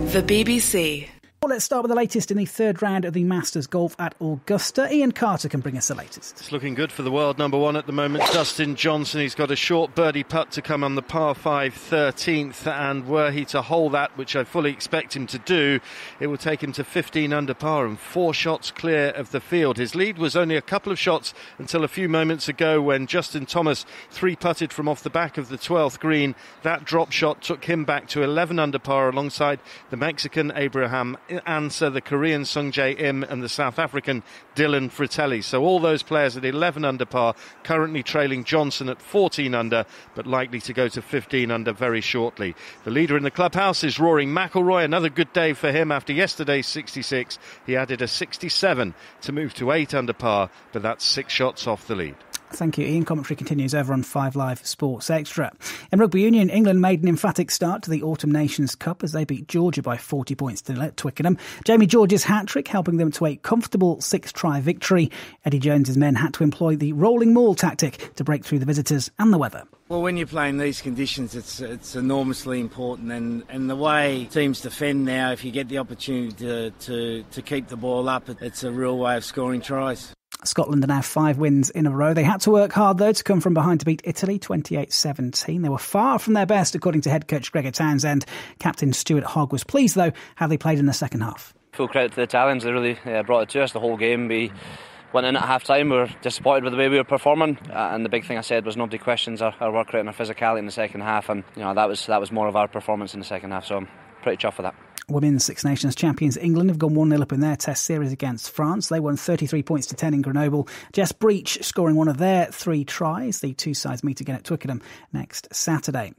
The BBC. Well, let's start with the latest in the third round of the Masters Golf at Augusta. Ian Carter can bring us the latest. It's looking good for the world number one at the moment, Dustin Johnson. He's got a short birdie putt to come on the par 5 13th, and were he to hole that, which I fully expect him to do, it will take him to 15 under par and 4 shots clear of the field. His lead was only a couple of shots until a few moments ago when Justin Thomas 3-putted from off the back of the 12th green. That drop shot took him back to 11 under par alongside the Mexican Abraham Ancer, the Korean Sung Jae Im, and the South African Dylan Fratelli. So all those players at 11 under par, currently trailing Johnson at 14 under, but likely to go to 15 under very shortly. The leader in the clubhouse is Rory McIlroy. Another good day for him after yesterday's 66. He added a 67 to move to 8 under par, but that's 6 shots off the lead. Thank you, Ian. Commentary continues over on 5 Live Sports Extra. In rugby union, England made an emphatic start to the Autumn Nations Cup as they beat Georgia by 40 points to nil at Twickenham. Jamie George's hat-trick helping them to a comfortable 6-try victory. Eddie Jones's men had to employ the rolling maul tactic to break through the visitors and the weather. Well, when you're playing these conditions, it's enormously important, and the way teams defend now, if you get the opportunity to keep the ball up, it's a real way of scoring tries. Scotland are now 5 wins in a row. They had to work hard, though, to come from behind to beat Italy 28-17. They were far from their best, according to head coach Gregor Townsend. Captain Stuart Hogg was pleased, though, how they played in the second half. Full credit to the Italians. They really brought it to us the whole game. We went in at half-time. We were disappointed with the way we were performing, and the big thing I said was nobody questions our work rate and our physicality in the second half, and that was more of our performance in the second half, so I'm pretty chuffed with that. Women's Six Nations champions England have gone 1-0 up in their test series against France. They won 33 points to 10 in Grenoble. Jess Breach scoring one of their 3 tries. The two sides meet again at Twickenham next Saturday.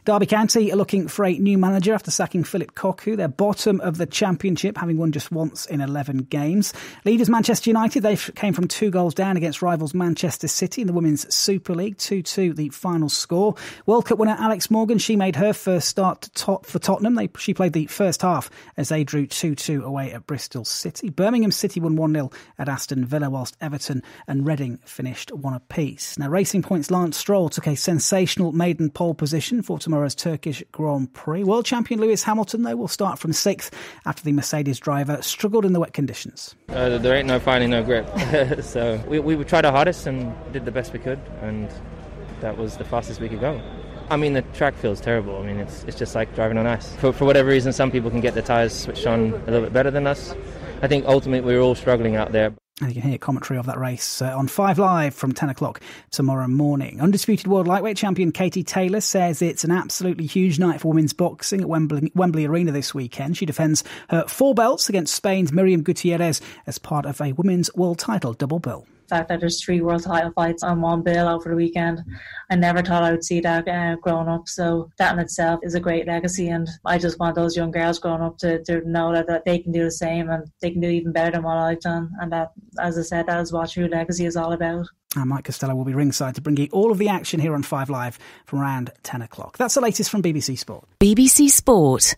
Derby County are looking for a new manager after sacking Philip Cocu. They're bottom of the championship, having won just once in 11 games. Leaders Manchester United, they came from 2 goals down against rivals Manchester City in the Women's Super League. 2-2 the final score. World Cup winner Alex Morgan, she made her first start for Tottenham. She played the first half as they drew 2-2 away at Bristol City. Birmingham City won 1-0 at Aston Villa, whilst Everton and Reading finished 1 apiece. Now, Racing Point's Lance Stroll took a sensational maiden pole position for tomorrow's Turkish Grand Prix. World champion Lewis Hamilton, though, will start from 6th after the Mercedes driver struggled in the wet conditions. There ain't no finding no grip. So we tried our hardest and did the best we could, and that was the fastest we could go. I mean, the track feels terrible. I mean, it's just like driving on ice. For whatever reason, some people can get the tyres switched on a little bit better than us. I think ultimately we're all struggling out there. And you can hear commentary of that race on 5 Live from 10 o'clock tomorrow morning. Undisputed world lightweight champion Katie Taylor says it's an absolutely huge night for women's boxing at Wembley Arena this weekend. She defends her 4 belts against Spain's Miriam Gutierrez as part of a women's world title double bill. The fact that there's 3 world title fights on one bill over the weekend, I never thought I would see that growing up, so that in itself is a great legacy, and I just want those young girls growing up to know that they can do the same and they can do even better than what I've done, and that, as I said, that is what true legacy is all about. And Mike Costello will be ringside to bring you all of the action here on 5 Live from around 10 o'clock. That's the latest from BBC Sport. BBC Sport.